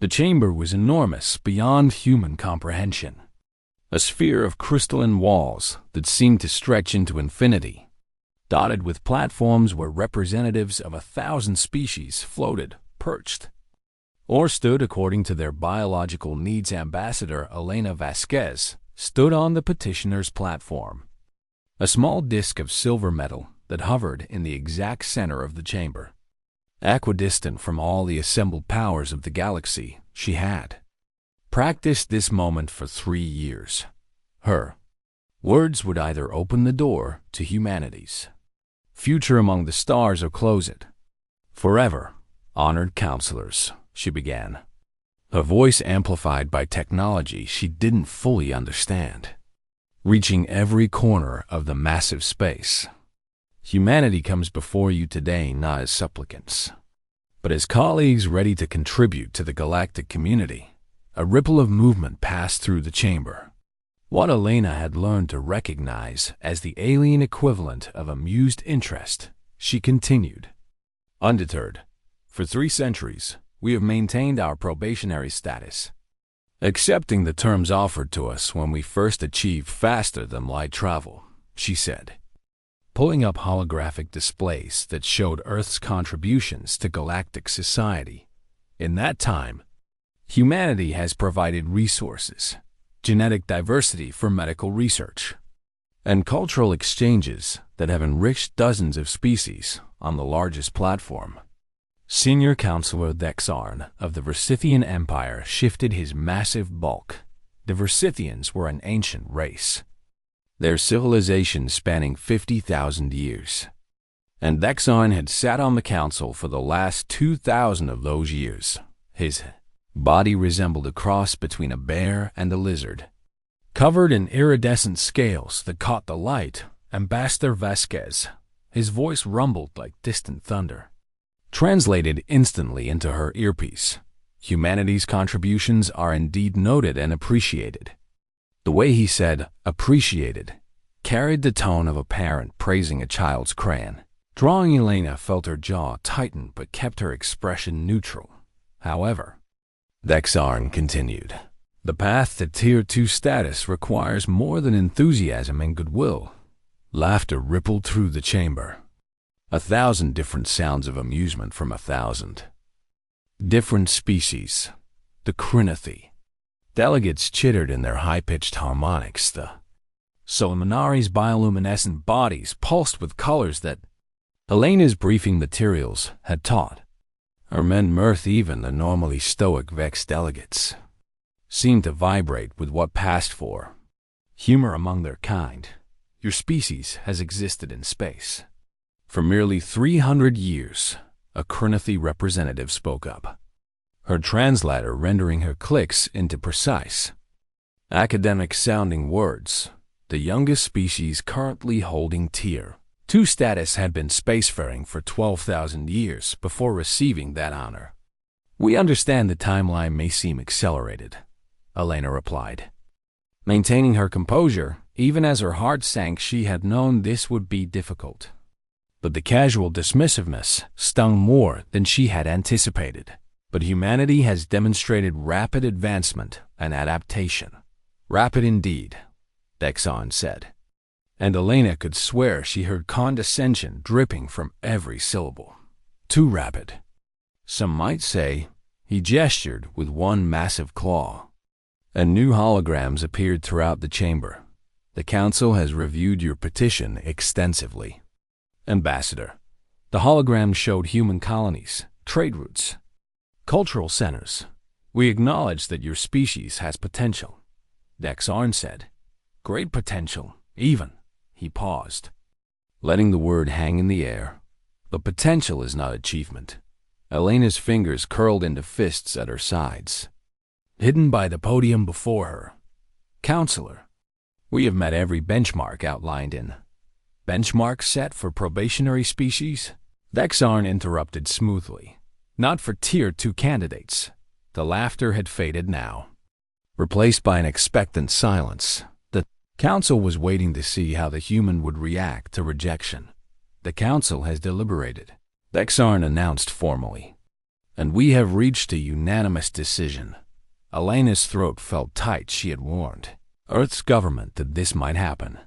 The chamber was enormous beyond human comprehension. A sphere of crystalline walls that seemed to stretch into infinity, dotted with platforms where representatives of 1,000 species floated, perched, or stood according to their biological needs. Ambassador Elena Vasquez stood on the petitioner's platform, a small disk of silver metal that hovered in the exact center of the chamber. Equidistant from all the assembled powers of the galaxy, she had practiced this moment for 3 years. Her words would either open the door to humanity's future among the stars or close it forever. Honored counselors, she began, her voice amplified by technology she didn't fully understand, reaching every corner of the massive space. Humanity comes before you today not as supplicants, but as colleagues ready to contribute to the galactic community. A ripple of movement passed through the chamber. What Elena had learned to recognize as the alien equivalent of amused interest, she continued. Undeterred, for 3 centuries, we have maintained our probationary status, accepting the terms offered to us when we first achieved faster-than-light travel, she said, pulling up holographic displays that showed Earth's contributions to galactic society. In that time, humanity has provided resources, genetic diversity for medical research, and cultural exchanges that have enriched dozens of species on the largest platform. Senior Counselor Dexarn of the Versithian Empire shifted his massive bulk. The Versithians were an ancient race, their civilization spanning 50,000 years. And Dexarn had sat on the council for the last 2,000 of those years. His body resembled a cross between a bear and a lizard, covered in iridescent scales that caught the light. Ambassador Vasquez, his voice rumbled like distant thunder, translated instantly into her earpiece. Humanity's contributions are indeed noted and appreciated. The way he said appreciated carried the tone of a parent praising a child's crayon. Drawing Elena felt her jaw tighten but kept her expression neutral. However, Dexarn continued, the path to Tier 2 status requires more than enthusiasm and goodwill. Laughter rippled through the chamber. 1,000 different sounds of amusement from 1,000 different species. The Crinothi. Delegates chittered in their high-pitched harmonics. The Solminaries' bioluminescent bodies pulsed with colors that Elena's briefing materials had taught. Her men mirth. Even the normally stoic Vex delegates seemed to vibrate with what passed for humor among their kind. Your species has existed in space for merely 300 years, a Crinothi representative spoke up, her translator rendering her clicks into precise, academic-sounding words. The youngest species currently holding Tier 2 status had been spacefaring for 12,000 years before receiving that honor. We understand the timeline may seem accelerated, Elena replied, maintaining her composure. Even as her heart sank, she had known this would be difficult. But the casual dismissiveness stung more than she had anticipated. But humanity has demonstrated rapid advancement and adaptation. Rapid indeed, Dexarn said. And Elena could swear she heard condescension dripping from every syllable. Too rapid, some might say. He gestured with one massive claw, and new holograms appeared throughout the chamber. The council has reviewed your petition extensively, Ambassador. The hologram showed human colonies, trade routes, cultural centers. We acknowledge that your species has potential, Dexarn said. Great potential, even. He paused, letting the word hang in the air. But potential is not achievement. Elena's fingers curled into fists at her sides, hidden by the podium before her. Counselor, we have met every benchmark outlined in benchmark set for probationary species. Dexarn interrupted smoothly. Not for Tier 2 candidates. The laughter had faded now, replaced by an expectant silence. The council was waiting to see how the human would react to rejection. The council has deliberated, Dexarn announced formally. And we have reached a unanimous decision. Elena's throat felt tight. She had warned Earth's government that this might happen.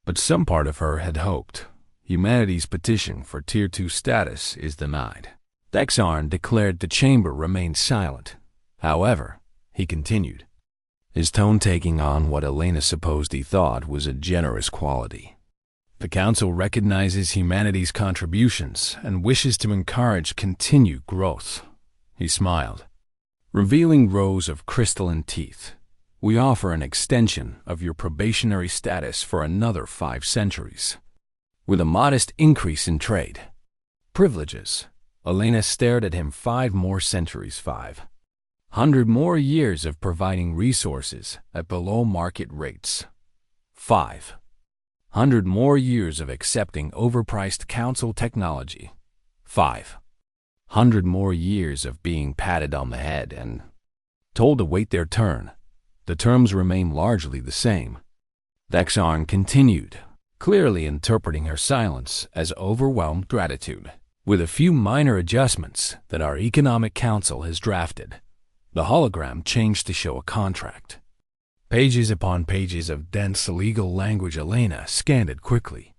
But some part of her had hoped. Humanity's petition for Tier 2 status is denied. Dexarn declared the chamber remained silent. However, he continued, his tone taking on what Elena supposed he thought was a generous quality. The Council recognizes humanity's contributions and wishes to encourage continued growth. He smiled, revealing rows of crystalline teeth. We offer an extension of your probationary status for another 5 centuries, with a modest increase in trade. Privileges. Elena stared at him. 5 more centuries, 500 more years of providing resources at below market rates. 500 more years of accepting overpriced council technology. 500 more years of being patted on the head and told to wait their turn. The terms remain largely the same. Dexarn continued, clearly interpreting her silence as overwhelmed gratitude. With a few minor adjustments that our Economic Council has drafted, the hologram changed to show a contract. Pages upon pages of dense legal language. Elena scanned it quickly.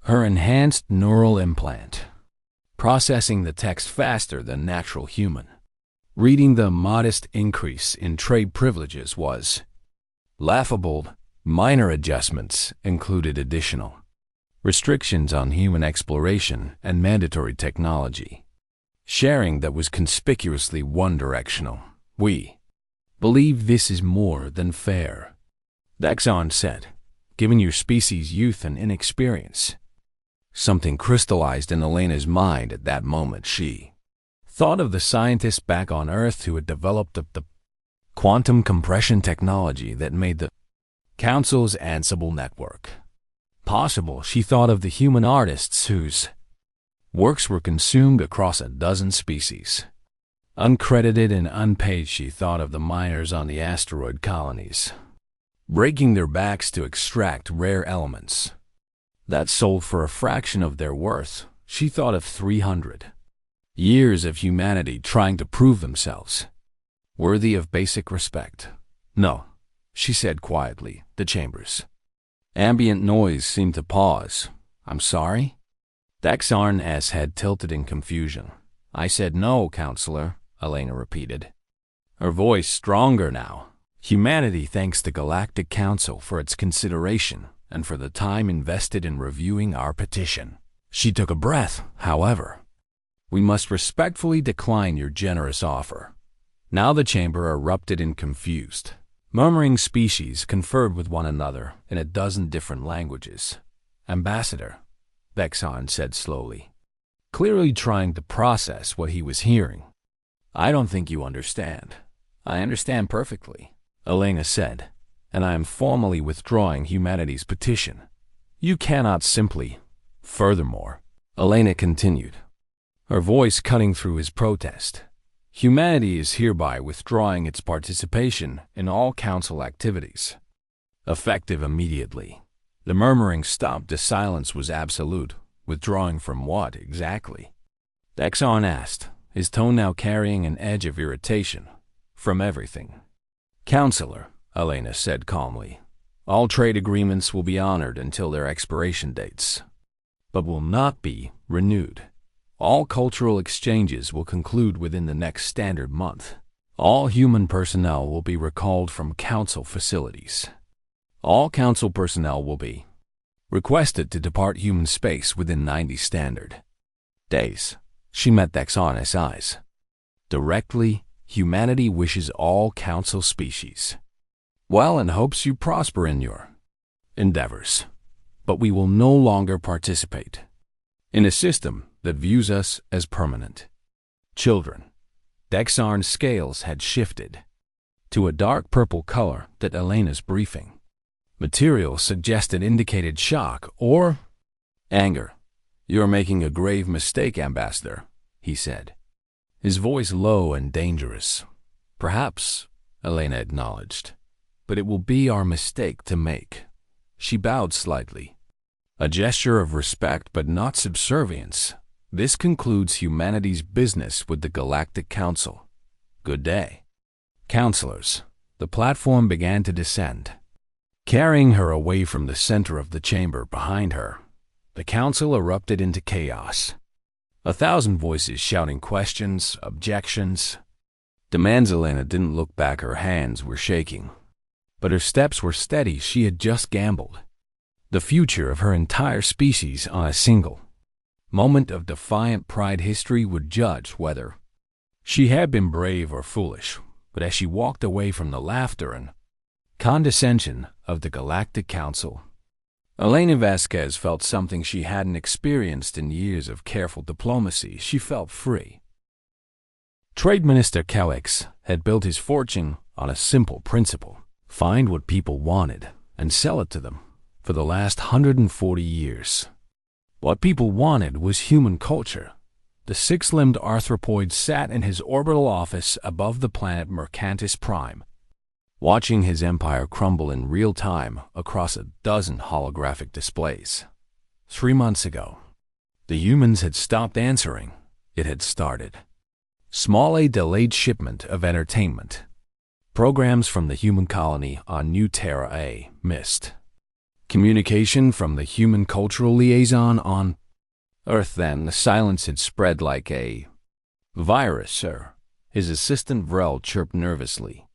Her enhanced neural implant, processing the text faster than natural human. Reading the modest increase in trade privileges was laughable. Minor adjustments included additional restrictions on human exploration and mandatory technology. Sharing that was conspicuously one-directional. We believe this is more than fair, Dexarn said, given your species' youth and inexperience. Something crystallized in Elena's mind at that moment. She thought of the scientists back on Earth who had developed the quantum compression technology that made the Council's Ansible network possible. She thought of the human artists whose works were consumed across a dozen species, uncredited and unpaid. She thought of the miners on the asteroid colonies, breaking their backs to extract rare elements that sold for a fraction of their worth. She thought of 300 years of humanity trying to prove themselves worthy of basic respect. No, she said quietly. The chamber's ambient noise seemed to pause. I'm sorry? Dexarn's head tilted in confusion. I said no, Counselor, Elena repeated, her voice stronger now. Humanity thanks the Galactic Council for its consideration and for the time invested in reviewing our petition. She took a breath. However, we must respectfully decline your generous offer. Now the chamber erupted in confused, murmuring species conferred with one another in a dozen different languages. Ambassador, Dexarn said slowly, clearly trying to process what he was hearing. I don't think you understand. I understand perfectly, Elena said, and I am formally withdrawing humanity's petition. You cannot simply. Furthermore, Elena continued, her voice cutting through his protest, humanity is hereby withdrawing its participation in all council activities, effective immediately. The murmuring stopped. The silence was absolute. Withdrawing from what exactly? Dexarn asked, his tone now carrying an edge of irritation. From everything. Counselor, Elena said calmly, all trade agreements will be honored until their expiration dates, but will not be renewed. All cultural exchanges will conclude within the next standard month. All human personnel will be recalled from council facilities. All council personnel will be requested to depart human space within 90 standard days. She met Dexarn's eyes. Directly, humanity wishes all council species well and hopes you prosper in your endeavors, but we will no longer participate in a system that views us as permanent children. Dexarn's scales had shifted to a dark purple color that Elena's briefing material suggested indicated shock or anger. You're making a grave mistake, Ambassador, he said, his voice low and dangerous. Perhaps, Elena acknowledged, but it will be our mistake to make. She bowed slightly, a gesture of respect but not subservience. This concludes humanity's business with the Galactic Council. Good day. Counselors, the platform began to descend. Carrying her away from the center of the chamber behind her, the council erupted into chaos. 1,000 voices shouting questions, objections. Demanzelina didn't look back, her hands were shaking. But her steps were steady, she had just gambled the future of her entire species on a single moment of defiant pride. History would judge whether she had been brave or foolish, but as she walked away from the laughter and condescension of the Galactic Council, Elena Vasquez felt something she hadn't experienced in years of careful diplomacy. She felt free. Trade Minister Calix had built his fortune on a simple principle: find what people wanted and sell it to them. For the last 140 years, what people wanted was human culture. The six-limbed arthropoid sat in his orbital office above the planet Mercantis Prime, watching his empire crumble in real time across a dozen holographic displays. 3 months ago, the humans had stopped answering. It had started. Small A delayed shipment of entertainment programs from the human colony on New Terra A missed communication from the human cultural liaison on Earth. Then the silence had spread like a virus, sir. His assistant Vrel chirped nervously,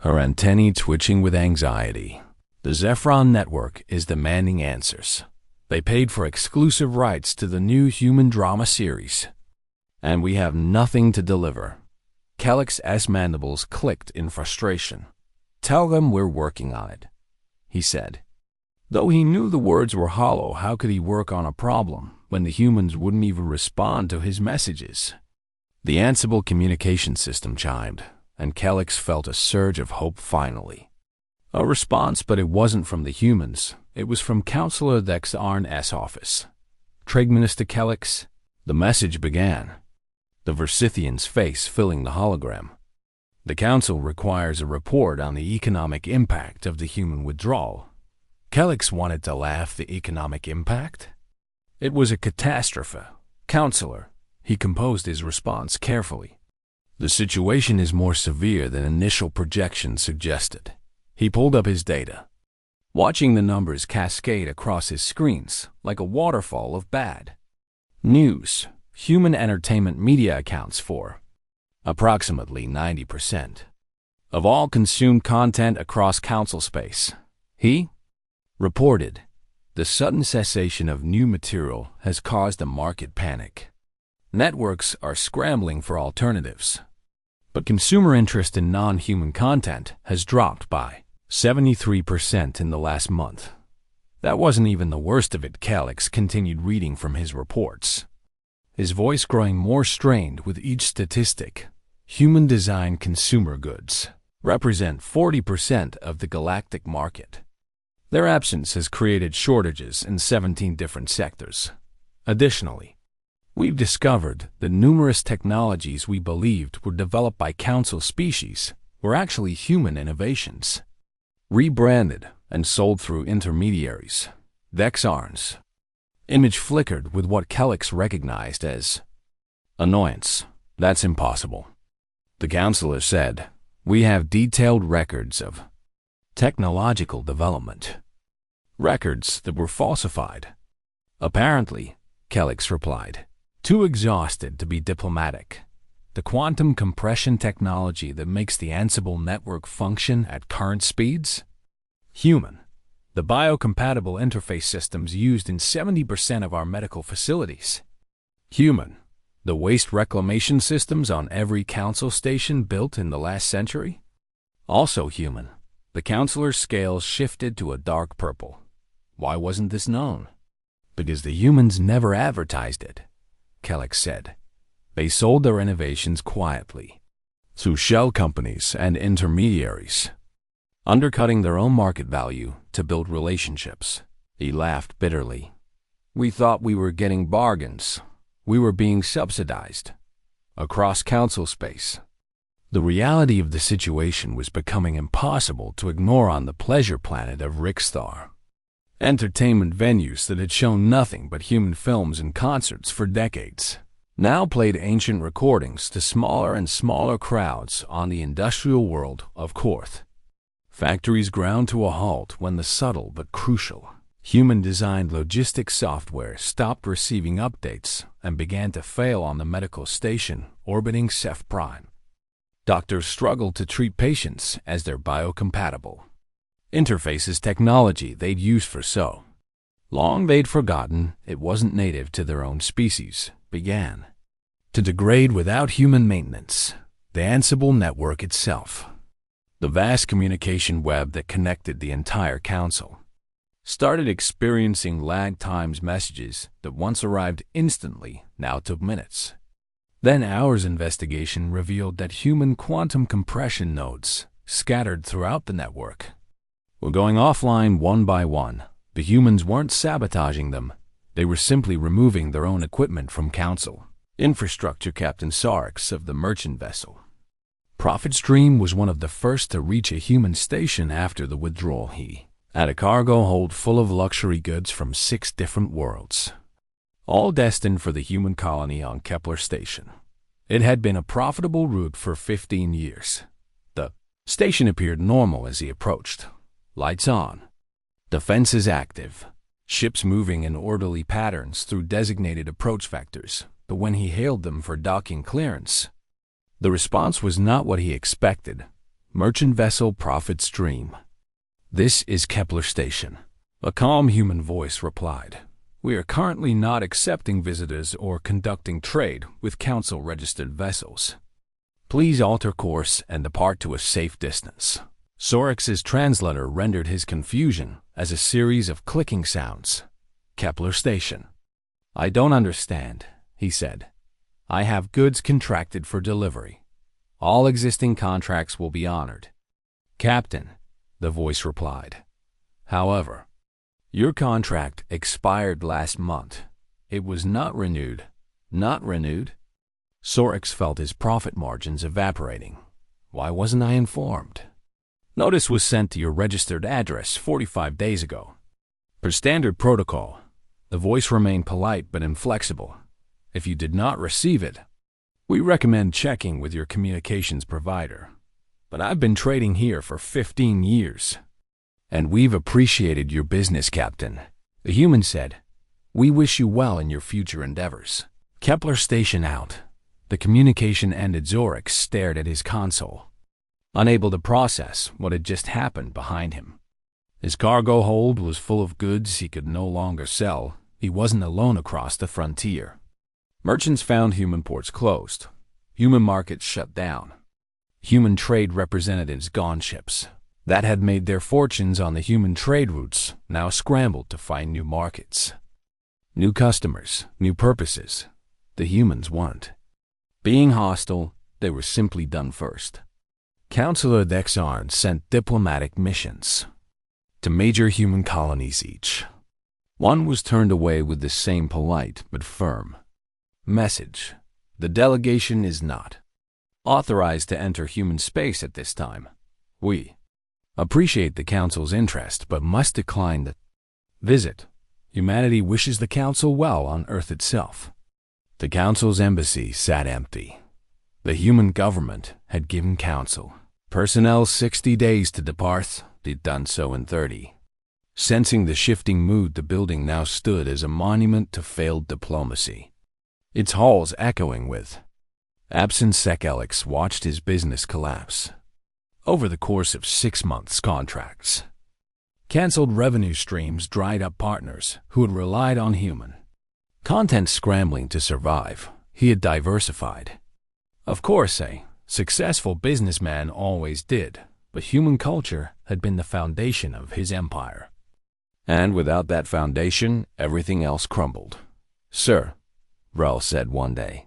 her antennae twitching with anxiety. The Zephron network is demanding answers. They paid for exclusive rights to the new human drama series, and we have nothing to deliver. Calix's mandibles clicked in frustration. Tell them we're working on it, he said. Though he knew the words were hollow, how could he work on a problem when the humans wouldn't even respond to his messages? The Ansible communication system chimed, and Calix felt a surge of hope finally. A response, but it wasn't from the humans. It was from Counselor Thexarn's office. Trade Minister Calix, the message began, the Versithian's face filling the hologram. The Council requires a report on the economic impact of the human withdrawal. Calix wanted to laugh. The economic impact? It was a catastrophe. Counselor, he composed his response carefully. The situation is more severe than initial projections suggested. He pulled up his data, watching the numbers cascade across his screens like a waterfall of bad news. Human entertainment media accounts for approximately 90% of all consumed content across council space. He reported, the sudden cessation of new material has caused a market panic. Networks are scrambling for alternatives, but consumer interest in non-human content has dropped by 73% in the last month. That wasn't even the worst of it. Calix continued reading from his reports, his voice growing more strained with each statistic. Human-designed consumer goods represent 40% of the galactic market. Their absence has created shortages in 17 different sectors. Additionally, we've discovered that numerous technologies we believed were developed by council species were actually human innovations, rebranded and sold through intermediaries. Thexarn's image flickered with what Calix recognized as annoyance. That's impossible, the counselor said. We have detailed records of technological development, records that were falsified. Apparently, Calix replied, too exhausted to be diplomatic. The quantum compression technology that makes the Ansible network function at current speeds? Human. The biocompatible interface systems used in 70% of our medical facilities. Human. The waste reclamation systems on every council station built in the last century? Also human. The counselor's scales shifted to a dark purple. Why wasn't this known? Because the humans never advertised it, Calix said. They sold their innovations quietly, through shell companies and intermediaries, undercutting their own market value to build relationships. He laughed bitterly. We thought we were getting bargains. We were being subsidized across council space. The reality of the situation was becoming impossible to ignore on the pleasure planet of Rixthar. Entertainment venues that had shown nothing but human films and concerts for decades now played ancient recordings to smaller and smaller crowds on the industrial world of Korth. Factories ground to a halt when the subtle but crucial human-designed logistics software stopped receiving updates and began to fail on the medical station orbiting Ceph Prime. Doctors struggled to treat patients as their biocompatible interfaces technology they'd used for so long they'd forgotten it wasn't native to their own species began to degrade without human maintenance. The Ansible network itself, the vast communication web that connected the entire council, started experiencing lag times. Messages that once arrived instantly now took minutes. Then hours investigation revealed that human quantum compression nodes scattered throughout the network were going offline one by one. The humans weren't sabotaging them. They were simply removing their own equipment from council infrastructure. Captain Sarks of the merchant vessel Profit Stream was one of the first to reach a human station after the withdrawal. He had a cargo hold full of luxury goods from 6 different worlds, all destined for the human colony on Kepler Station. It had been a profitable route for 15 years. The station appeared normal as he approached. Lights on, defenses active, ships moving in orderly patterns through designated approach vectors. But when he hailed them for docking clearance, the response was not what he expected. Merchant vessel Profit Stream. This is Kepler Station. A calm human voice replied. We are currently not accepting visitors or conducting trade with council-registered vessels. Please alter course and depart to a safe distance. Sorix's translator rendered his confusion as a series of clicking sounds. Kepler Station. I don't understand, he said. I have goods contracted for delivery. All existing contracts will be honored. Captain, the voice replied. However, your contract expired last month. It was not renewed. Not renewed? Sorix felt his profit margins evaporating. Why wasn't I informed? Notice was sent to your registered address 45 days ago. Per standard protocol, the voice remained polite but inflexible. If you did not receive it, we recommend checking with your communications provider. But I've been trading here for 15 years. And we've appreciated your business, Captain. The human said, we wish you well in your future endeavors. Kepler Station out. The communication ended. Zorix stared at his console, unable to process what had just happened behind him. His cargo hold was full of goods he could no longer sell. He wasn't alone across the frontier. Merchants found human ports closed. Human markets shut down. Human trade representatives gone. Ships that had made their fortunes on the human trade routes now scrambled to find new markets, new customers, new purposes. The humans weren't being hostile. They were simply done first. Councillor Dexarn sent diplomatic missions to major human colonies each. One was turned away with the same polite but firm message. The delegation is not authorized to enter human space at this time. We appreciate the Council's interest but must decline the visit. Humanity wishes the Council well on Earth itself. The Council's embassy sat empty. The human government had given Council personnel 60 days to depart. They'd done so in 30. Sensing the shifting mood, the building now stood as a monument to failed diplomacy, its halls echoing with absent. Sekelix watched his business collapse. Over the course of 6 months, contracts canceled, revenue streams dried up, partners who had relied on human content scrambling to survive. He had diversified. Of course, a successful businessman always did, but human culture had been the foundation of his empire. And without that foundation, everything else crumbled. Sir, Rel said one day,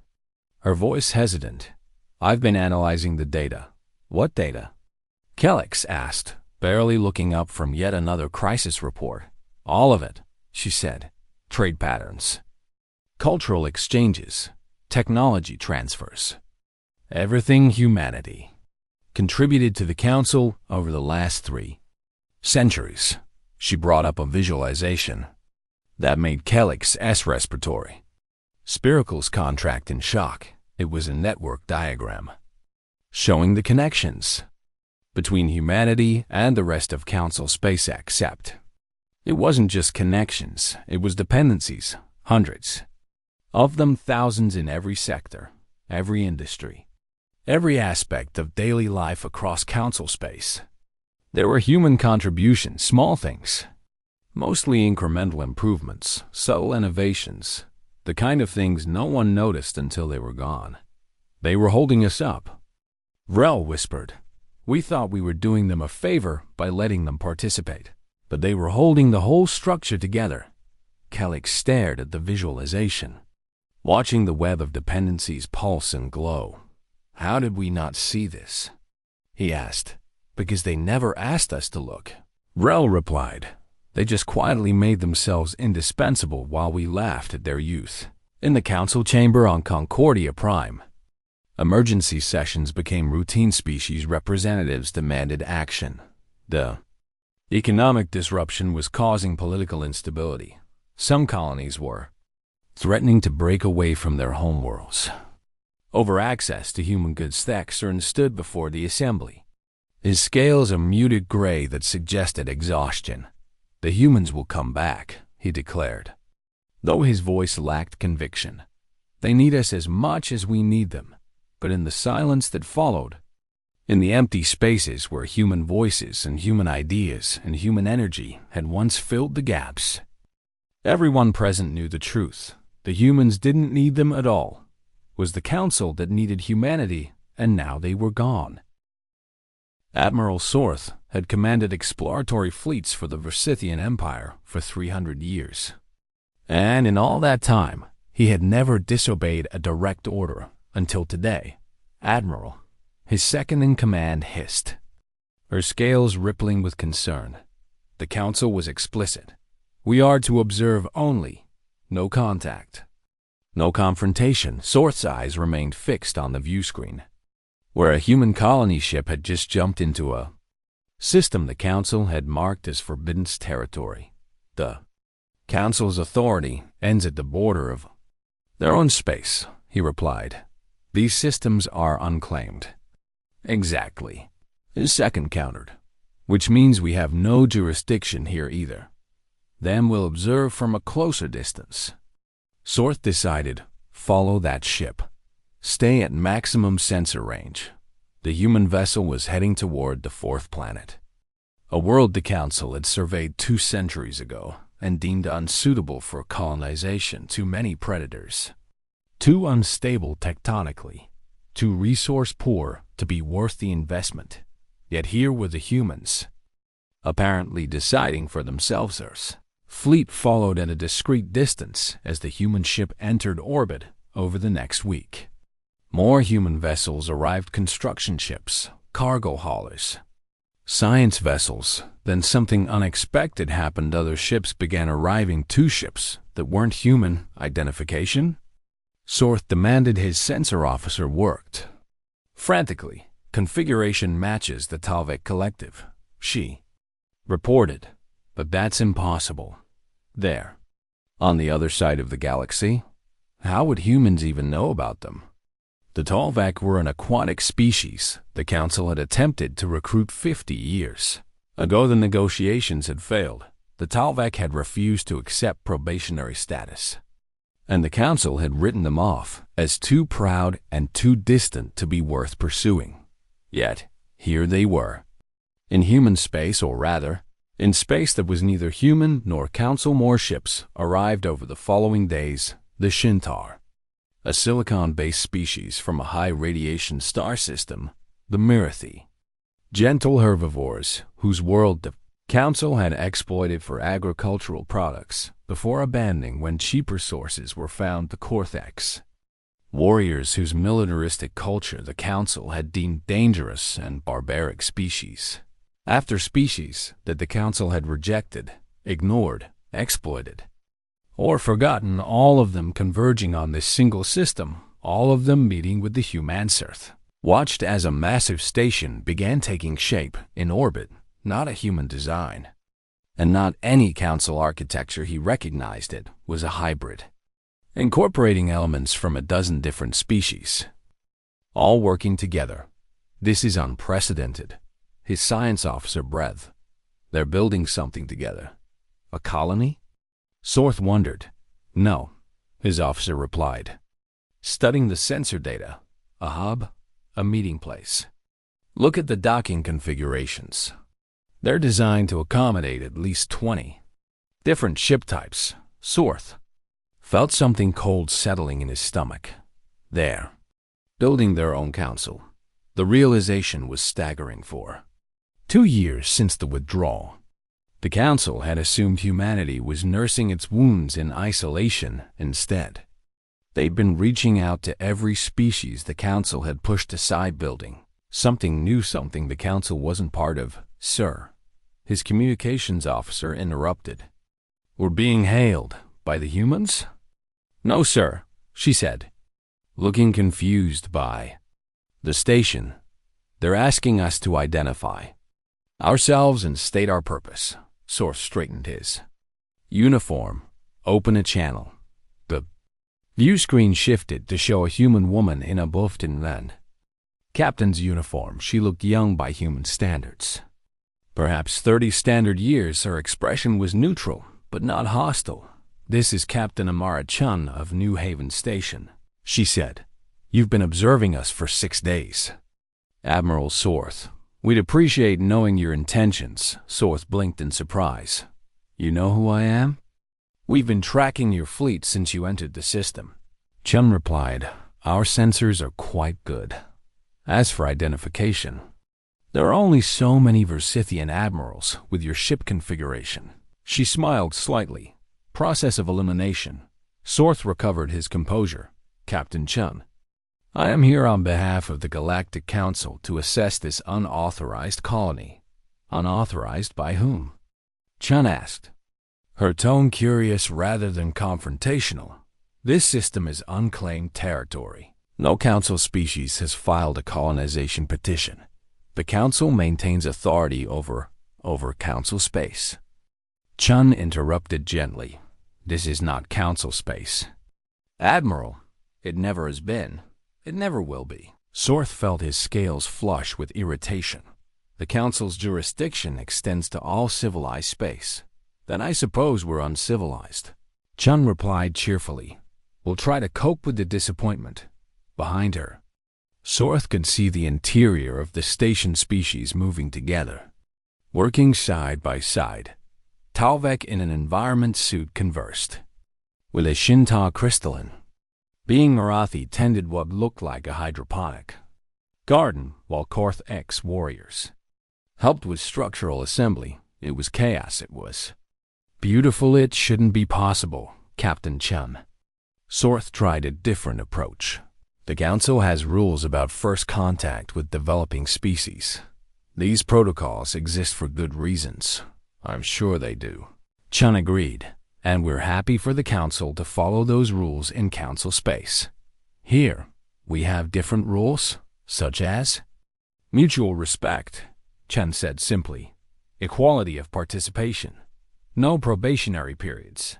her voice hesitant, I've been analyzing the data. What data? Kelix asked, barely looking up from yet another crisis report. All of it, she said. Trade patterns, cultural exchanges, technology transfers. Everything humanity contributed to the Council over the last 3 centuries. She brought up a visualization that made Kellick's S respiratory spiracles contract in shock. It was a network diagram showing the connections between humanity and the rest of Council space, except it wasn't just connections, it was dependencies, hundreds of them, thousands in every sector, every industry, every aspect of daily life across Council space. There were human contributions, small things, mostly incremental improvements, subtle innovations, the kind of things no one noticed until they were gone. They were holding us up. Vrel whispered. We thought we were doing them a favor by letting them participate, but they were holding the whole structure together. Kellick stared at the visualization, watching the web of dependencies pulse and glow. How did we not see this? He asked. Because they never asked us to look. Vrel replied. They just quietly made themselves indispensable while we laughed at their youth. In the council chamber on Concordia Prime, emergency sessions became routine. Species representatives demanded action. The economic disruption was causing political instability. Some colonies were threatening to break away from their homeworlds. Over access to human goods, Thexern stood before the assembly, his scales a muted gray that suggested exhaustion. The humans will come back, he declared, though his voice lacked conviction. They need us as much as we need them. But in the silence that followed, in the empty spaces where human voices and human ideas and human energy had once filled the gaps, everyone present knew the truth. The humans didn't need them at all. It was the Council that needed humanity, and now they were gone. Admiral Sorth had commanded exploratory fleets for the Versithian Empire for 300 years. And in all that time, he had never disobeyed a direct order. Until today, Admiral, his second-in-command, hissed, her scales rippling with concern. The Council was explicit. We are to observe only, no contact, no confrontation. Sorth's eyes remained fixed on the viewscreen, where a human colony ship had just jumped into a system the Council had marked as forbidden territory. The Council's authority ends at the border of their own space, he replied. These systems are unclaimed. Exactly. His second countered. Which means we have no jurisdiction here either. Then we'll observe from a closer distance. Sorth decided, follow that ship. Stay at maximum sensor range. The human vessel was heading toward the fourth planet, a world the Council had surveyed 2 centuries ago and deemed unsuitable for colonization. Too many predators. Too unstable tectonically, too resource-poor to be worth the investment. Yet here were the humans, apparently deciding for themselves. Earth's fleet followed at a discreet distance as the human ship entered orbit over the next week. More human vessels arrived, construction ships, cargo haulers, science vessels. Then something unexpected happened. Other ships began arriving. 2 ships that weren't human. Identification? Sorth demanded. His sensor officer worked frantically. Configuration matches the Talvik Collective, she reported. But that's impossible. There, on the other side of the galaxy, how would humans even know about them? The Talvak were an aquatic species the Council had attempted to recruit 50 years ago. The negotiations had failed. The Talvak had refused to accept probationary status, and the Council had written them off as too proud and too distant to be worth pursuing. Yet, here they were, in human space, or rather, in space that was neither human nor Council. More ships arrived over the following days. The Shintar, a silicon-based species from a high-radiation star system, the Mirathi, gentle herbivores whose world the Council had exploited for agricultural products before abandoning when cheaper sources were found. The Korthex, warriors whose militaristic culture the Council had deemed dangerous and barbaric. Species after species that the Council had rejected, ignored, exploited, or forgotten, all of them converging on this single system, all of them meeting with the Humansurth, watched as a massive station began taking shape in orbit, not a human design. And not any council architecture he recognized it was a hybrid, incorporating elements from a dozen different species, all working together. This is unprecedented. His science officer breathed. They're building something together. A colony? Sorth wondered. No, his officer replied. Studying the sensor data. A hub? A meeting place. Look at the docking configurations. They're designed to accommodate at least 20 different ship types. Sorth felt something cold settling in his stomach. There, building their own council. The realization was staggering. For 2 years since the withdrawal, the council had assumed humanity was nursing its wounds in isolation instead. They'd been reaching out to every species the council had pushed aside, building something new, something the council wasn't part of. Sir, his communications officer interrupted. We're being hailed by the humans? No, sir, she said, looking confused by the station. They're asking us to identify ourselves and state our purpose. Sorth straightened his uniform. Open a channel. The view screen shifted to show a human woman in a buffed-in land captain's uniform. She looked young by human standards. Perhaps 30 standard years. Her expression was neutral, but not hostile. This is Captain Amara Chun of New Haven Station, she said. You've been observing us for 6 days. Admiral Sorth, we'd appreciate knowing your intentions. Sorth blinked in surprise. You know who I am? We've been tracking your fleet since you entered the system. Chun replied, our sensors are quite good. As for identification, there are only so many Versithian admirals with your ship configuration. She smiled slightly. Process of elimination. Sorth recovered his composure. Captain Chun, I am here on behalf of the Galactic Council to assess this unauthorized colony. Unauthorized by whom? Chun asked, her tone curious rather than confrontational. This system is unclaimed territory. No council species has filed a colonization petition. The council maintains authority over council space. Chun interrupted gently. This is not council space. Admiral, it never has been. It never will be. Sorth felt his scales flush with irritation. The council's jurisdiction extends to all civilized space. Then I suppose we're uncivilized. Chun replied cheerfully. We'll try to cope with the disappointment. Behind her, Sorth could see the interior of the station species moving together, working side by side. Talvek in an environment suit conversed with a Shinta crystalline. Being Marathi tended what looked like a hydroponic garden, while Korth X warriors helped with structural assembly. It was chaos. It was beautiful. It shouldn't be possible, Captain Chun. Sorth tried a different approach. The Council has rules about first contact with developing species. These protocols exist for good reasons. I'm sure they do. Chun agreed, and we're happy for the Council to follow those rules in Council space. Here, we have different rules, such as mutual respect, Chun said simply, equality of participation, no probationary periods,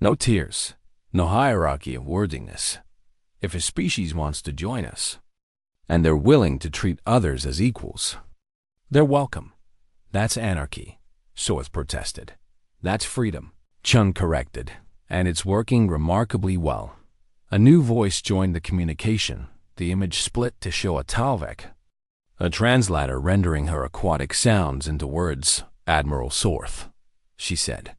no tiers, no hierarchy of worthiness. If a species wants to join us, and they're willing to treat others as equals, they're welcome. That's anarchy, Sorth protested. That's freedom, Chun corrected, and it's working remarkably well. A new voice joined the communication. The image split to show a Talvek, a translator rendering her aquatic sounds into words. Admiral Sorth, she said.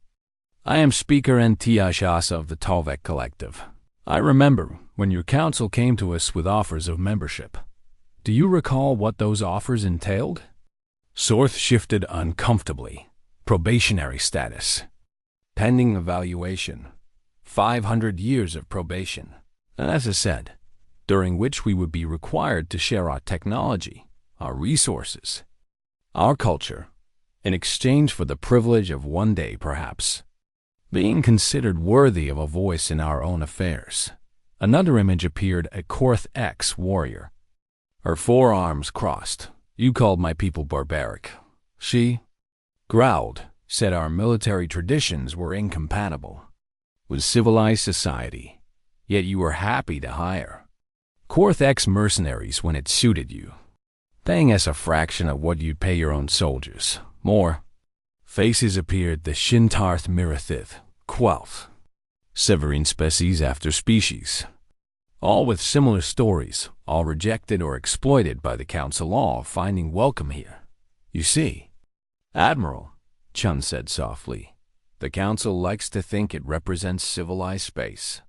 I am Speaker Ntiashasa of the Talvek Collective. I remember when your council came to us with offers of membership. Do you recall what those offers entailed? Sorth shifted uncomfortably. Probationary status. Pending evaluation. 500 years of probation. And as I said, during which we would be required to share our technology, our resources, our culture, in exchange for the privilege of one day, perhaps, being considered worthy of a voice in our own affairs. Another image appeared, a Korth X warrior. Her forearms crossed. You called my people barbaric. She growled, said our military traditions were incompatible with civilized society, yet you were happy to hire Korth ex-mercenaries when it suited you, paying us a fraction of what you'd pay your own soldiers. More faces appeared, the Shintarth Mirathith, Quelth, Severine species after species, all with similar stories, all rejected or exploited by the Council, all finding welcome here. You see, Admiral, Chun said softly, the Council likes to think it represents civilized space.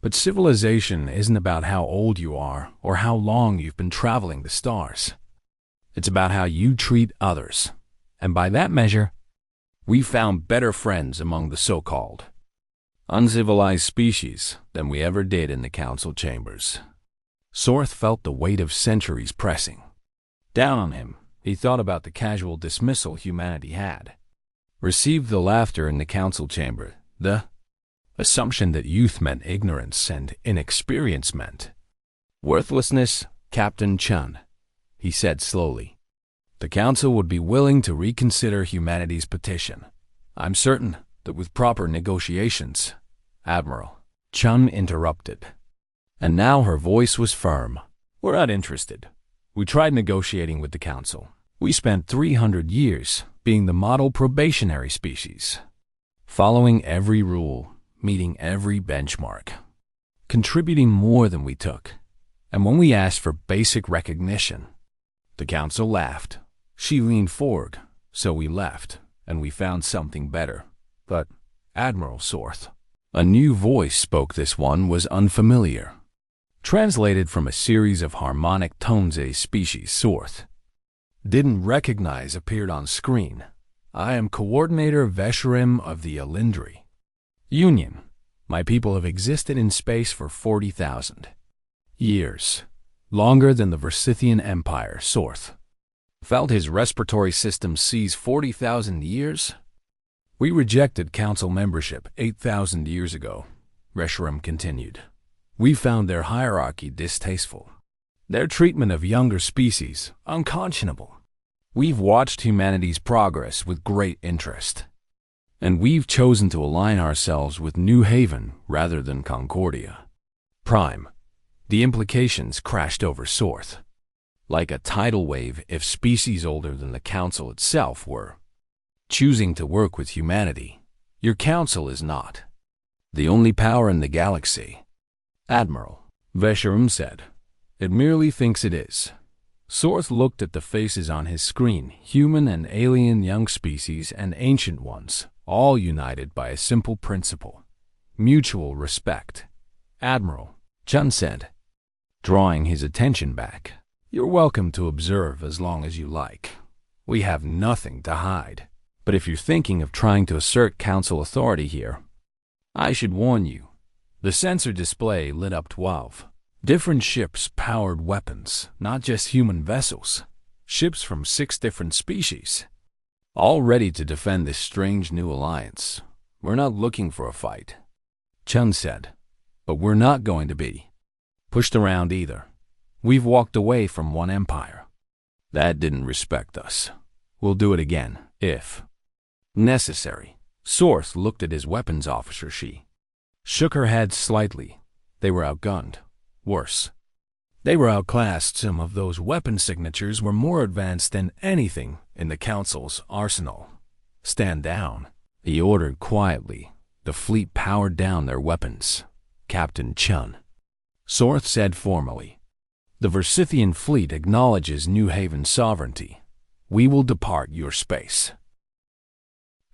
But civilization isn't about how old you are or how long you've been traveling the stars. It's about how you treat others. And by that measure, we found better friends among the so-called uncivilized species than we ever did in the Council chambers. Sorth felt the weight of centuries pressing down on him. He thought about the casual dismissal humanity had received, the laughter in the Council chamber, the assumption that youth meant ignorance and inexperience meant worthlessness. Captain Chun, he said slowly, the Council would be willing to reconsider humanity's petition. I'm certain that with proper negotiations, Admiral, Chun interrupted, and now her voice was firm. We're not interested. We tried negotiating with the Council. We spent 300 years being the model probationary species, following every rule, meeting every benchmark, contributing more than we took. And when we asked for basic recognition, the Council laughed. She leaned forward, so we left, and we found something better. But, Admiral Sorth, a new voice spoke. This one was unfamiliar. Translated from a series of harmonic tones a species Sorth didn't recognize appeared on screen. I am Coordinator Vesherim of the Alindri Union. My people have existed in space for 40,000 years, longer than the Versithian Empire. Sorth felt his respiratory system seize. 40,000 years? We rejected Council membership 8,000 years ago, Vesherim continued. We found their hierarchy distasteful, their treatment of younger species unconscionable. We've watched humanity's progress with great interest, and we've chosen to align ourselves with New Haven rather than Concordia Prime. The implications crashed over Sorth like a tidal wave. If species older than the Council itself were choosing to work with humanity, your Council is not the only power in the galaxy, Admiral, Vesherim said. It merely thinks it is. Sorth looked at the faces on his screen, human and alien, young species and ancient ones, all united by a simple principle: mutual respect. Admiral, Chun said, drawing his attention back. You're welcome to observe as long as you like. We have nothing to hide. But if you're thinking of trying to assert Council authority here, I should warn you. The sensor display lit up 12 different ships-powered weapons, not just human vessels. Ships from 6 different species, all ready to defend this strange new alliance. We're not looking for a fight, Chun said, but we're not going to be pushed around either. We've walked away from one empire that didn't respect us. We'll do it again, if necessary. Sorth looked at his weapons officer. She shook her head slightly. They were outgunned. Worse, they were outclassed. Some of those weapon signatures were more advanced than anything in the Council's arsenal. Stand down, he ordered quietly. The fleet powered down their weapons. Captain Chun, Sorth said formally, the Versithian fleet acknowledges New Haven's sovereignty. We will depart your space.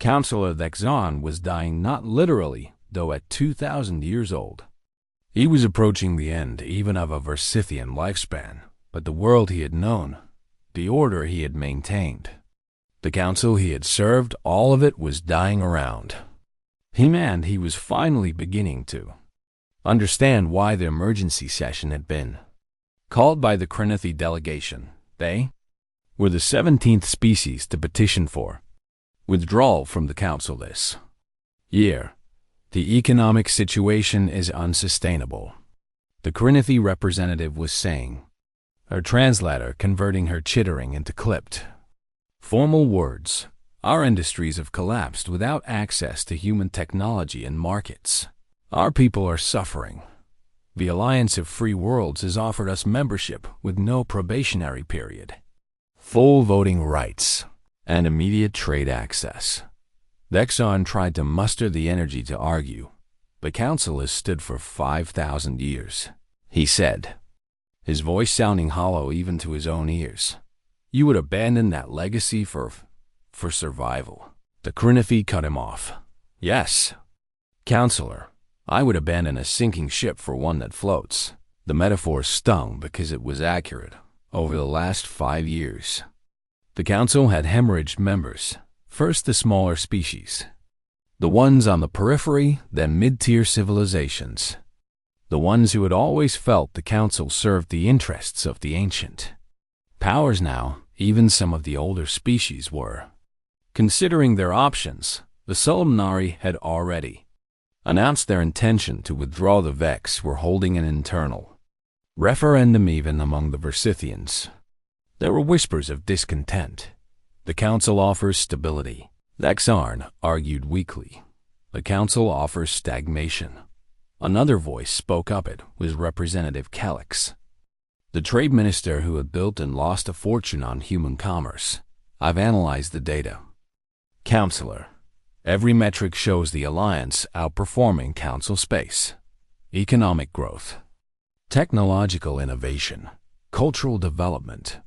Councillor Thexon was dying, not literally, though at 2,000 years old. He was approaching the end even of a Versithian lifespan, but the world he had known, the order he had maintained, the Council he had served, all of it was dying around him, and he was finally beginning to understand why the emergency session had been called by the Krinithi delegation. They were the 17th species to petition for withdrawal from the Council this year. The economic situation is unsustainable, the Krinithi representative was saying, her translator converting her chittering into clipped, formal words. Our industries have collapsed without access to human technology and markets. Our people are suffering. The Alliance of Free Worlds has offered us membership with no probationary period, full voting rights, and immediate trade access. Vexon tried to muster the energy to argue. The Council has stood for 5,000 years, he said, his voice sounding hollow even to his own ears. You would abandon that legacy for survival. The Krinifi cut him off. Yes, Counselor, I would abandon a sinking ship for one that floats. The metaphor stung because it was accurate over the last 5 years. The Council had hemorrhaged members, first the smaller species, the ones on the periphery, then mid-tier civilizations, the ones who had always felt the Council served the interests of the ancient powers. Now, even some of the older species were considering their options. The Solumnari had already announced their intention to withdraw. The Vex were holding an internal referendum even among the Versithians. There were whispers of discontent. The Council offers stability, Vexarn argued weakly. The Council offers stagnation. Another voice spoke up. It was Representative Calix, the trade minister who had built and lost a fortune on human commerce. I've analyzed the data, Counselor. Every metric shows the Alliance outperforming Council space, economic growth, technological innovation, cultural development,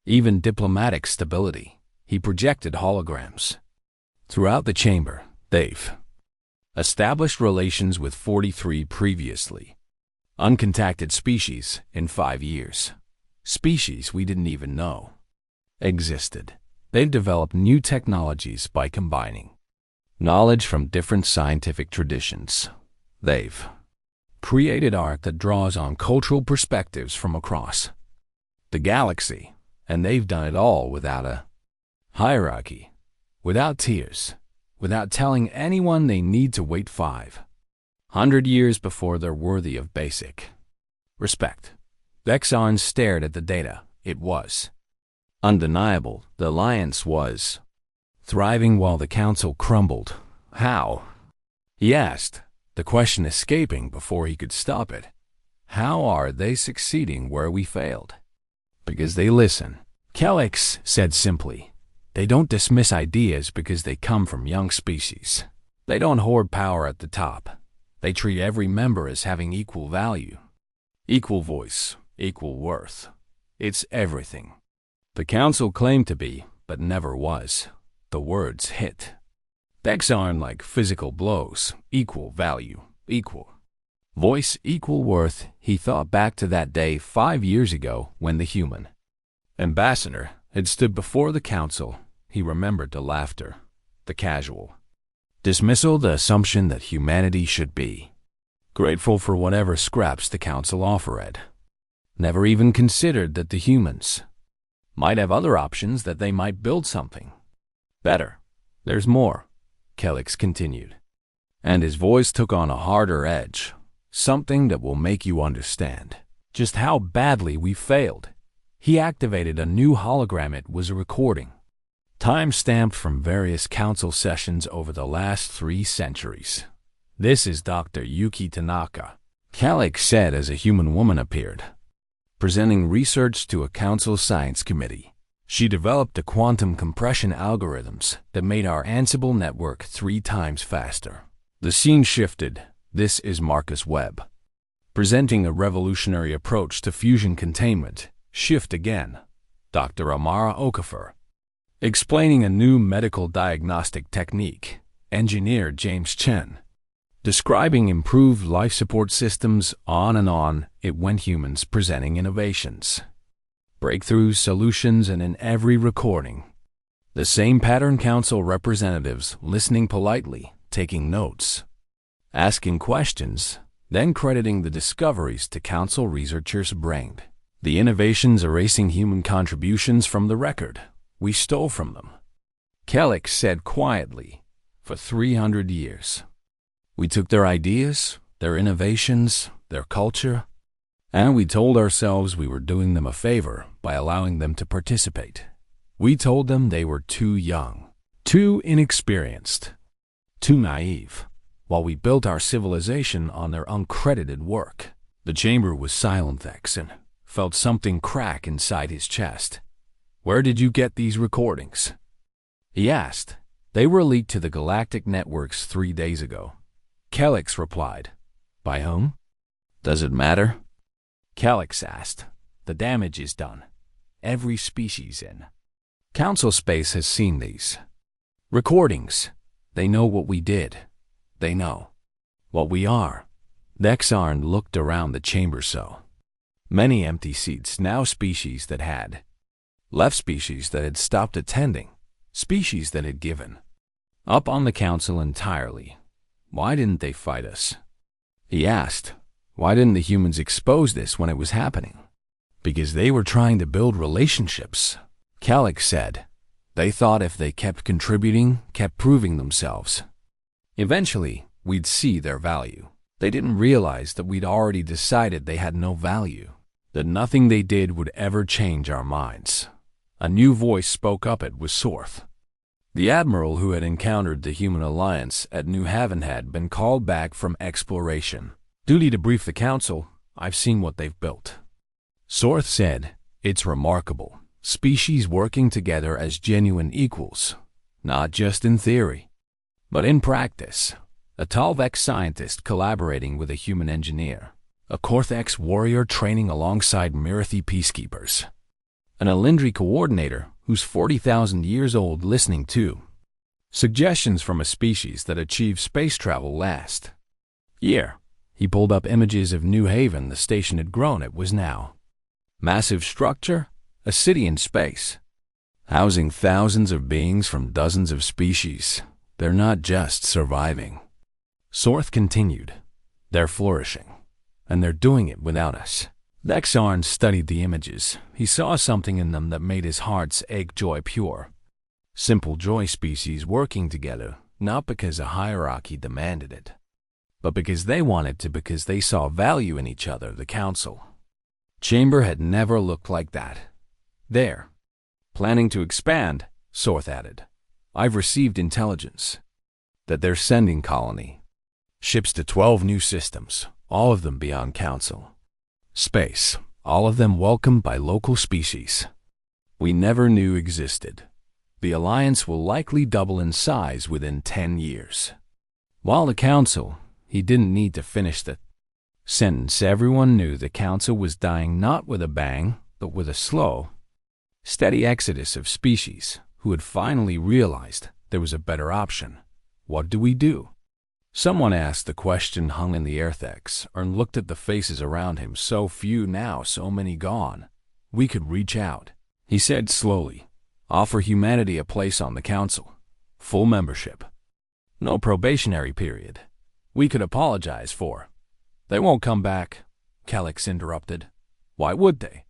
even diplomatic stability. He projected holograms. Throughout the chamber, they've established relations with 43 previously uncontacted species in 5 years. Species we didn't even know existed. They've developed new technologies by combining knowledge from different scientific traditions. They've created art that draws on cultural perspectives from across the galaxy, and they've done it all without a hierarchy, without tiers, without telling anyone they need to wait 500 years before they're worthy of basic respect. Vexon stared at the data. It was undeniable. The Alliance was thriving while the Council crumbled. How? He asked, the question escaping before he could stop it. How are they succeeding where we failed? Because they listen, Calix said simply. They don't dismiss ideas because they come from young species. They don't hoard power at the top. They treat every member as having equal value, equal voice, equal worth. It's everything the Council claimed to be, but never was. The words hit Vexarn like physical blows. Equal value, equal voice, equal worth. He thought back to that day 5 years ago when the human ambassador had stood before the Council. He remembered the laughter, the casual dismissal, the assumption that humanity should be grateful for whatever scraps the Council offered. Never even considered that the humans might have other options, that they might build something better. There's more, Calix continued, and his voice took on a harder edge, something that will make you understand just how badly we failed. He activated a new hologram. It was a recording, time-stamped from various Council sessions over the last 3 centuries. This is Dr. Yuki Tanaka, Calix said as a human woman appeared, presenting research to a Council science committee. She developed the quantum compression algorithms that made our Ansible network 3 times faster. The scene shifted. This is Marcus Webb, presenting a revolutionary approach to fusion containment. Shift again. Dr. Amara Okafor, explaining a new medical diagnostic technique. Engineer James Chen, describing improved life support systems. On and on it went. Humans presenting innovations, breakthroughs, solutions, and in every recording, the same pattern. Council representatives listening politely, taking notes, asking questions, then crediting the discoveries to Council researchers' brain. The innovations erasing human contributions from the record. We stole from them, Calix said quietly. For 300 years. We took their ideas, their innovations, their culture, and we told ourselves we were doing them a favor by allowing them to participate. We told them they were too young, Too inexperienced, too naive. While we built our civilization on their uncredited work. The chamber was silent. Thexan felt something crack inside his chest. Where did you get these recordings? He asked. They were leaked to the Galactic networks 3 days ago. Kelix replied. By whom? Does it matter? Kelix asked. The damage is done. Every species in Council space has seen these recordings. They know what we did. They know what we are. Dexarn looked around the chamber. So many empty seats now. Species that had left, species that had stopped attending, species that had given up on the council entirely. Why didn't they fight us? He asked. Why didn't the humans expose this when it was happening? Because they were trying to build relationships. Kelix said. They thought if they kept contributing, kept proving themselves, eventually we'd see their value. They didn't realize that we'd already decided they had no value, that nothing they did would ever change our minds. A new voice spoke up. It was Sorth. The admiral who had encountered the human alliance at New Haven had been called back from exploration. Duty to brief the council. I've seen what they've built. Sorth said, it's remarkable. Species working together as genuine equals, not just in theory, but in practice. A Talvex scientist collaborating with a human engineer, a Korthex warrior training alongside Mirathi peacekeepers, an Alindri coordinator who's 40,000 years old listening to suggestions from a species that achieved space travel last year. He pulled up images of New Haven. The station had grown. It was now massive structure, a city in space, housing thousands of beings from dozens of species. They're not just surviving. Sorth continued. They're flourishing, and they're doing it without us. Dexarn studied the images. He saw something in them that made his heart's ache joy pure. Simple joy, species working together, not because a hierarchy demanded it, but because they wanted to, because they saw value in each other. The council chamber had never looked like that. They're planning to expand, Sorth added. I've received intelligence that they're sending colony ships to 12 new systems, all of them beyond council space, all of them welcomed by local species we never knew existed. The alliance will likely double in size within 10 years. While the council, he didn't need to finish the sentence. Everyone knew the council was dying not with a bang, but with a slow, steady exodus of species who had finally realized there was a better option. What do we do? Someone asked. The question hung in the air. Thexarn looked at the faces around him. So few now, so many gone. We could reach out, he said slowly. Offer humanity a place on the council. Full membership. No probationary period. We could apologize for. They won't come back, Kelix interrupted. Why would they?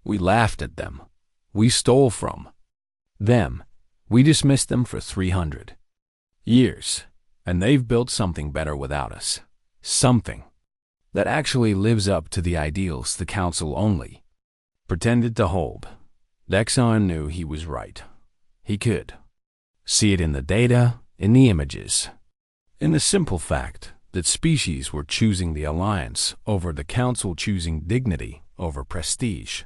We laughed at them. We stole from them. We dismissed them for 300 years. And they've built something better without us. Something that actually lives up to the ideals the council only pretended to hold. Dexarn knew he was right. He could see it in the data, in the images, in the simple fact that species were choosing the alliance over the council, choosing dignity over prestige,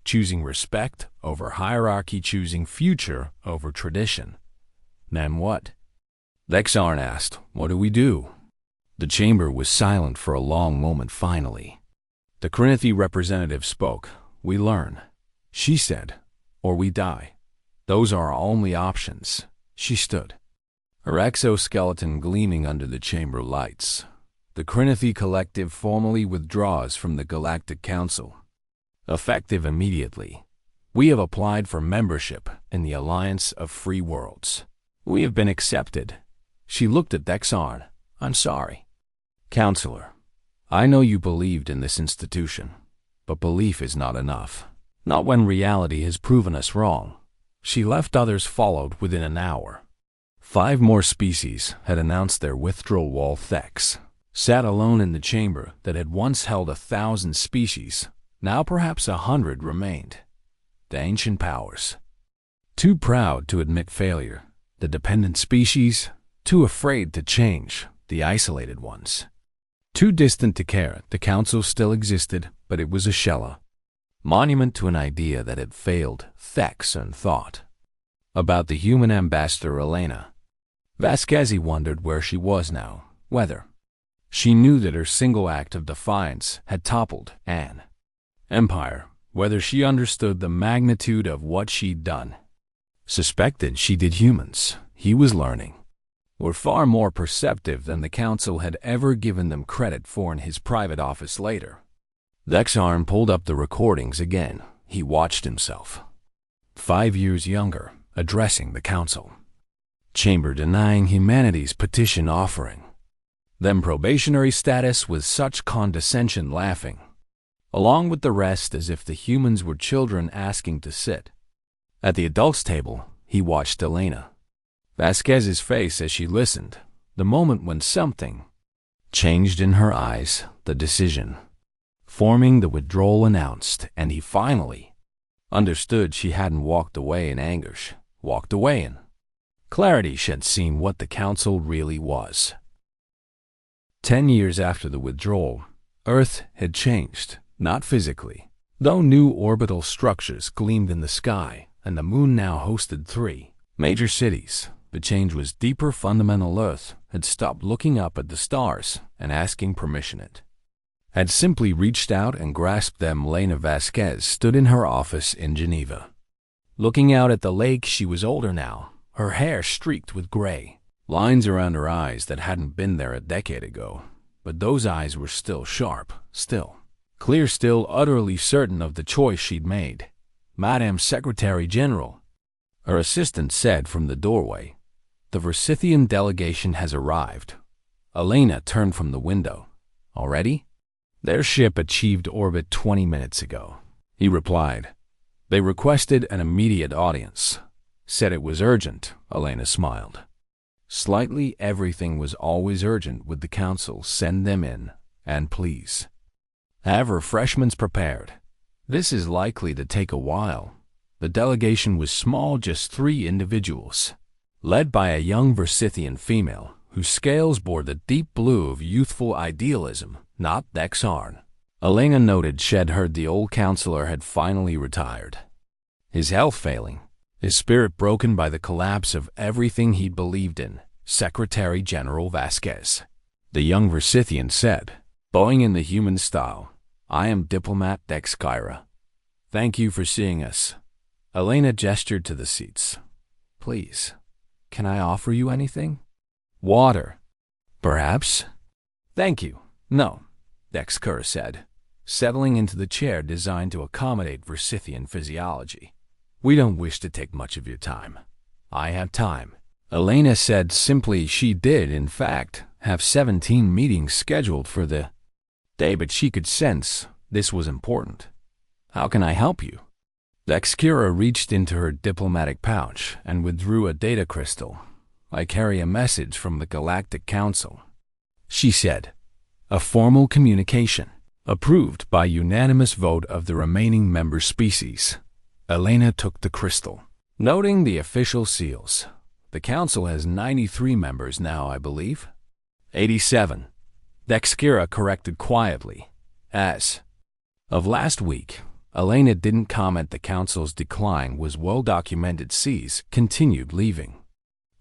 choosing respect over hierarchy, choosing future over tradition. Then what? Dexarn asked, what do we do? The chamber was silent for a long moment. Finally, the Krinithi representative spoke. We learn, she said, or we die. Those are our only options. She stood, her exoskeleton gleaming under the chamber lights. The Krinithi collective formally withdraws from the Galactic Council. Effective immediately. We have applied for membership in the Alliance of Free Worlds. We have been accepted. She looked at Dexarn. I'm sorry, Counselor. I know you believed in this institution, but belief is not enough. Not when reality has proven us wrong. She left. Others followed within an hour. 5 more species had announced their withdrawal. While Thex sat alone in the chamber that had once held 1,000 species. Now perhaps 100 remained. The ancient powers, too proud to admit failure, the dependent species, too afraid to change, the isolated ones. Too distant to care, the council still existed, but it was a shell, monument to an idea that had failed Thex and thought. About the human ambassador Elena Vasquez wondered where she was now, whether she knew that her single act of defiance had toppled an empire, whether she understood the magnitude of what she'd done. Suspected she did. Humans, he was learning, were far more perceptive than the council had ever given them credit for. In his private office later, Vexarn pulled up the recordings again. He watched himself, 5 years younger, addressing the council chamber denying humanity's petition offering them probationary status with such condescension, laughing along with the rest as if the humans were children asking to sit at the adults' table. He watched Elena Vasquez's face as she listened, the moment when something changed in her eyes, the decision forming the withdrawal announced, and he finally understood she hadn't walked away in anguish, walked away in clarity. She had seen what the council really was. 10 years after the withdrawal, Earth had changed, not physically, though new orbital structures gleamed in the sky, and the moon now hosted 3 major cities. The change was deeper. Fundamental. Earth had stopped looking up at the stars and asking permission. It had simply reached out and grasped them. Elena Vasquez stood in her office in Geneva, looking out at the lake. She was older now, her hair streaked with gray, lines around her eyes that hadn't been there a decade ago. But those eyes were still sharp, still clear, still utterly certain of the choice she'd made. Madame Secretary General, her assistant said from the doorway, the Versithian delegation has arrived. Elena turned from the window. Already? Their ship achieved orbit 20 minutes ago, he replied. They requested an immediate audience. Said it was urgent. Elena smiled slightly. Everything was always urgent with the council. Send them in, and please have refreshments prepared. This is likely to take a while. The delegation was small, just 3 individuals, led by a young Versithian female whose scales bore the deep blue of youthful idealism, not Dexarn. Elena noted she'd heard the old counselor had finally retired, his health failing, his spirit broken by the collapse of everything he'd believed in. Secretary General Vasquez, the young Versithian said, bowing in the human style, I am Diplomat Dexkyra. Thank you for seeing us. Elena gestured to the seats. Please, can I offer you anything? Water, perhaps? Thank you. No, Dexkyra said, settling into the chair designed to accommodate Versithian physiology. We don't wish to take much of your time. I have time. Elena said simply. She did, in fact, have 17 meetings scheduled for the day, but she could sense this was important. How can I help you? Dexkyra reached into her diplomatic pouch and withdrew a data crystal. I carry a message from the Galactic Council, she said. A formal communication, approved by unanimous vote of the remaining member species. Elena took the crystal, noting the official seals. The council has 93 members now, I believe. 87. Dexkyra corrected quietly. As of last week, Elena didn't comment. The council's decline was well documented. Seas continued leaving,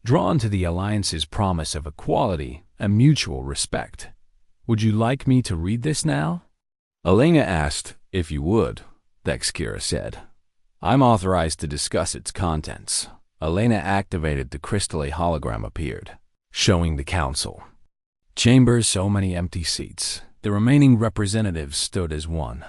drawn to the alliance's promise of equality and mutual respect. Would you like me to read this now? Elena asked. If you would, Dexkyra said. I'm authorized to discuss its contents. Elena activated the crystal. A hologram appeared, showing the council chambers. So many empty seats. The remaining representatives stood as one.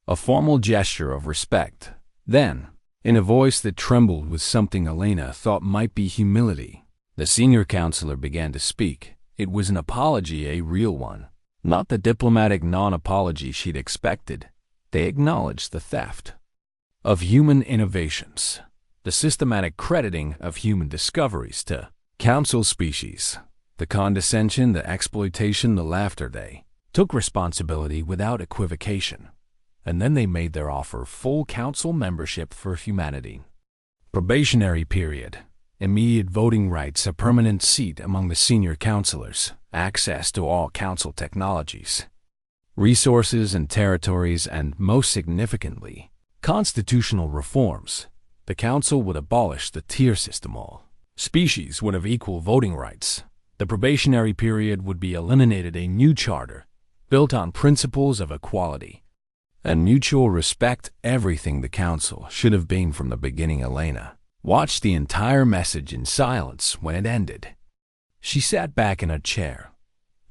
A formal gesture of respect. Then, in a voice that trembled with something Elena thought might be humility, the senior counselor began to speak. It was an apology, a real one, not the diplomatic non-apology she'd expected. They acknowledged the theft of human innovations, the systematic crediting of human discoveries to council species, the condescension, the exploitation, the laughter. They took responsibility without equivocation. And then they made their offer: full council membership for humanity. Probationary period. immediate voting rights, a permanent seat among the senior counselors, access to all council technologies, resources and territories, and, most significantly, constitutional reforms. The council would abolish the tier system. All species would have equal voting rights. The probationary period would be eliminated. A new charter, built on principles of equality and mutual respect, everything the council should have been from the beginning. Elena watched the entire message in silence when it ended. She sat back in a chair.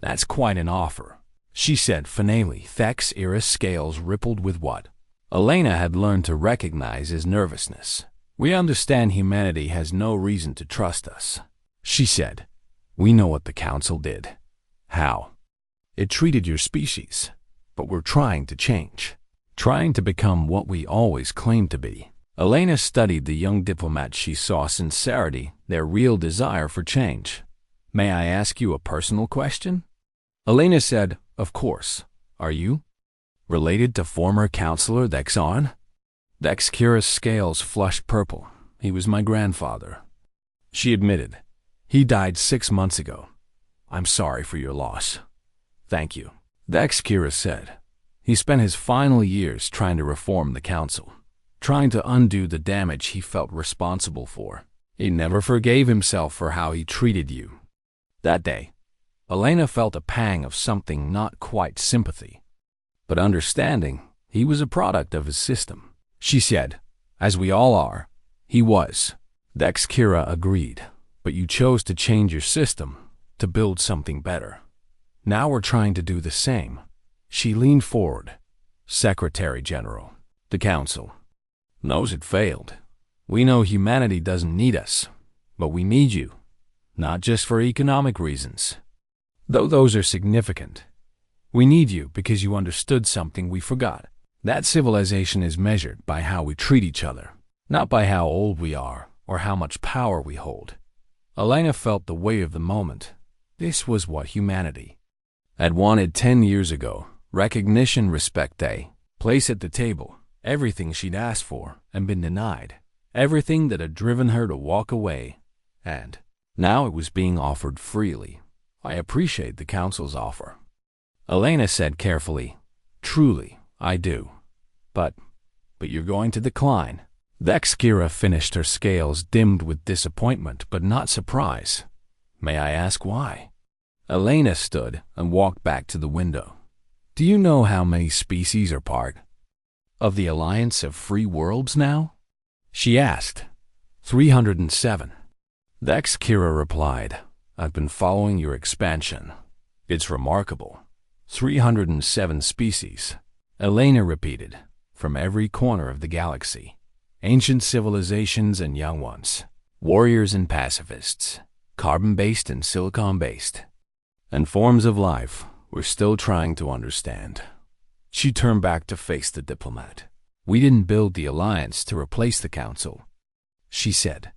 "That's quite an offer," she said finally. Thek's iris scales rippled with what Elena had learned to recognize as nervousness. "We understand humanity has no reason to trust us," she said. "We know what the council did. How it treated your species. But we're trying to change. Trying to become what we always claimed to be." Elena studied the young diplomat. She saw sincerity, their real desire for change. "May I ask you a personal question?" Elena said, "Of course. Are you related to former counselor Thek's? Thek's scales flushed purple. "He was my grandfather," she admitted. "He died 6 months ago. I'm sorry for your loss." "Thank you," Thek's said. He spent his final years trying to reform the council, trying to undo the damage he felt responsible for. He never forgave himself for how he treated you. That day, Elena felt a pang of something not quite sympathy, but understanding. He was a product of his system, she said. "As we all are." He was. Thek's agreed. "But you chose to change your system, to build something better. Now we're trying to do the same." She leaned forward. "Secretary General, the council knows it failed. We know humanity doesn't need us, but we need you, not just for economic reasons, though those are significant. We need you because you understood something we forgot. That civilization is measured by how we treat each other, not by how old we are or how much power we hold." Elena felt the weight of the moment. This was what humanity had wanted 10 years ago. Recognition, respect, a place at the table. Everything she'd asked for and been denied. Everything that had driven her to walk away. And now it was being offered freely. "I appreciate the council's offer," Elena said carefully. "Truly, I do. But you're going to decline." Thek's finished, her scales dimmed with disappointment but not surprise. "May I ask why?" Elena stood and walked back to the window. "Do you know how many species are part of the Alliance of Free Worlds now?" she asked. 307. Thek's replied, "I've been following your expansion. It's remarkable. 307 species." Elena repeated, "From every corner of the galaxy. Ancient civilizations and young ones. Warriors and pacifists. Carbon-based and silicon-based. And forms of life we're still trying to understand." She turned back to face the diplomat. "We didn't build the Alliance to replace the Council," she said.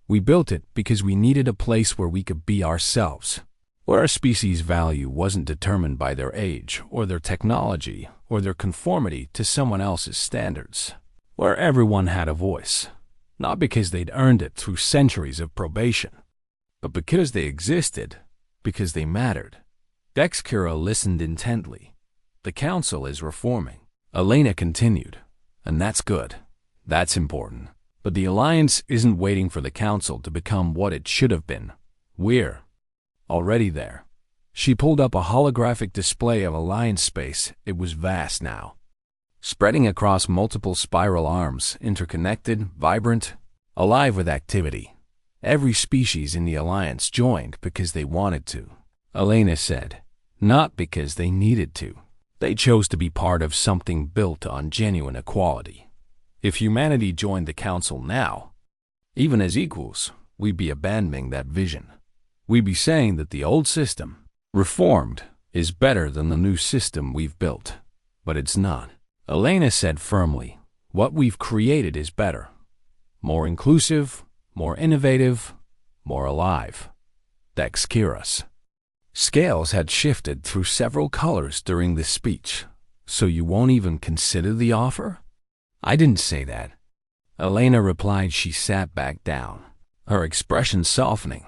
"We built it because we needed a place where we could be ourselves, where our species' value wasn't determined by their age or their technology or their conformity to someone else's standards, where everyone had a voice, not because they'd earned it through centuries of probation, but because they existed, because they mattered." Thek's listened intently. "The Council is reforming," Elena continued, "and that's good. That's important. But the Alliance isn't waiting for the Council to become what it should have been. We're already there." She pulled up a holographic display of Alliance space. It was vast now, spreading across multiple spiral arms, interconnected, vibrant, alive with activity. Every species in the Alliance joined because they wanted to, Elena said, not because they needed to. They chose to be part of something built on genuine equality. If humanity joined the Council now, even as equals, we'd be abandoning that vision. We'd be saying that the old system, reformed, is better than the new system we've built. But it's not. Elena said firmly, what we've created is better. More inclusive, more innovative, more alive. Dexterous. Scales had shifted through several colors during this speech. So you won't even consider the offer? I didn't say that. Elena replied. She sat back down. her expression softening.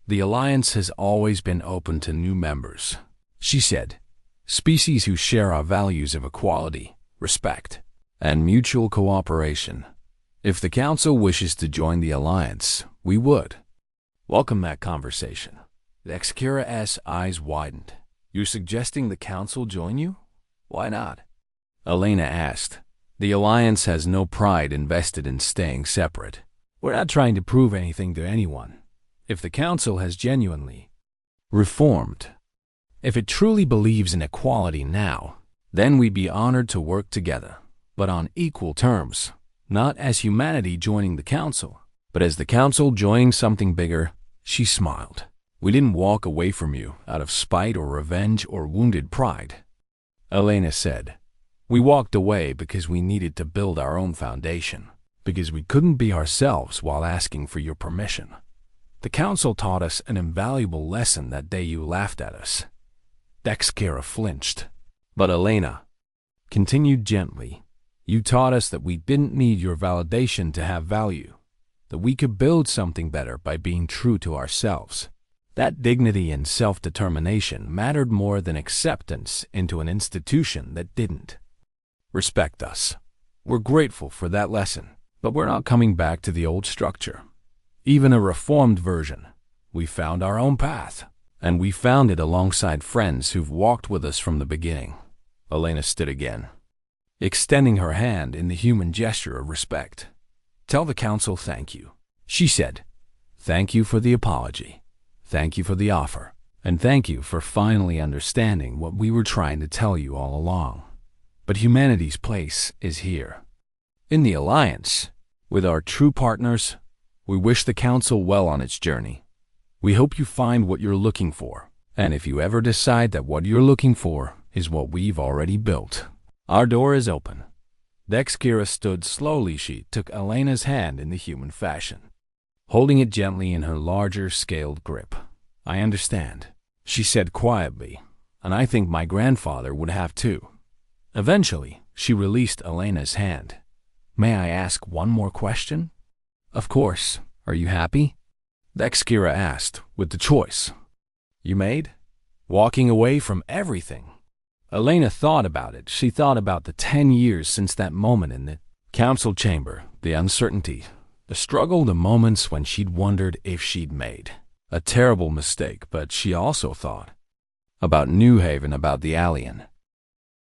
"The Alliance has always been open to new members," she said. "Species who share our values of equality, respect, and mutual cooperation. If the Council wishes to join the Alliance, we would welcome that conversation." Dexkira's eyes widened. "You're suggesting the Council join you? Why not?" Elena asked. "The Alliance has no pride invested in staying separate. We're not trying to prove anything to anyone. If the Council has genuinely reformed, if it truly believes in equality now, then we'd be honored to work together, but on equal terms, not as humanity joining the Council, but as the Council joining something bigger." She smiled. "We didn't walk away from you out of spite or revenge or wounded pride," Elena said. "We walked away because we needed to build our own foundation, because we couldn't be ourselves while asking for your permission. The Council taught us an invaluable lesson that day you laughed at us." Dexkira flinched. "But Elena continued gently, you taught us that we didn't need your validation to have value, that we could build something better by being true to ourselves. That dignity and self-determination mattered more than acceptance into an institution that didn't respect us. We're grateful for that lesson, but we're not coming back to the old structure. Even a reformed version. We found our own path, and we found it alongside friends who've walked with us from the beginning." Elena stood again, extending her hand in the human gesture of respect. "Tell the Council thank you," she said. "Thank you for the apology. Thank you for the offer. And thank you for finally understanding what we were trying to tell you all along. But humanity's place is here, in the Alliance, with our true partners. We wish the Council well on its journey. We hope you find what you're looking for. And if you ever decide that what you're looking for is what we've already built, our door is open." Dexkira stood slowly. She took Elena's hand in the human fashion, holding it gently in her larger scaled grip. "I understand," she said quietly, "and I think my grandfather would have too." Eventually, she released Elena's hand. "May I ask one more question?" "Of course. Are you happy?" Dexkira asked, "with the choice you made? Walking away from everything?" Elena thought about it. She thought about the 10 years since that moment in the Council chamber, the uncertainty, the struggle, the moments when she'd wondered if she'd made a terrible mistake. But she also thought about New Haven, about the alien,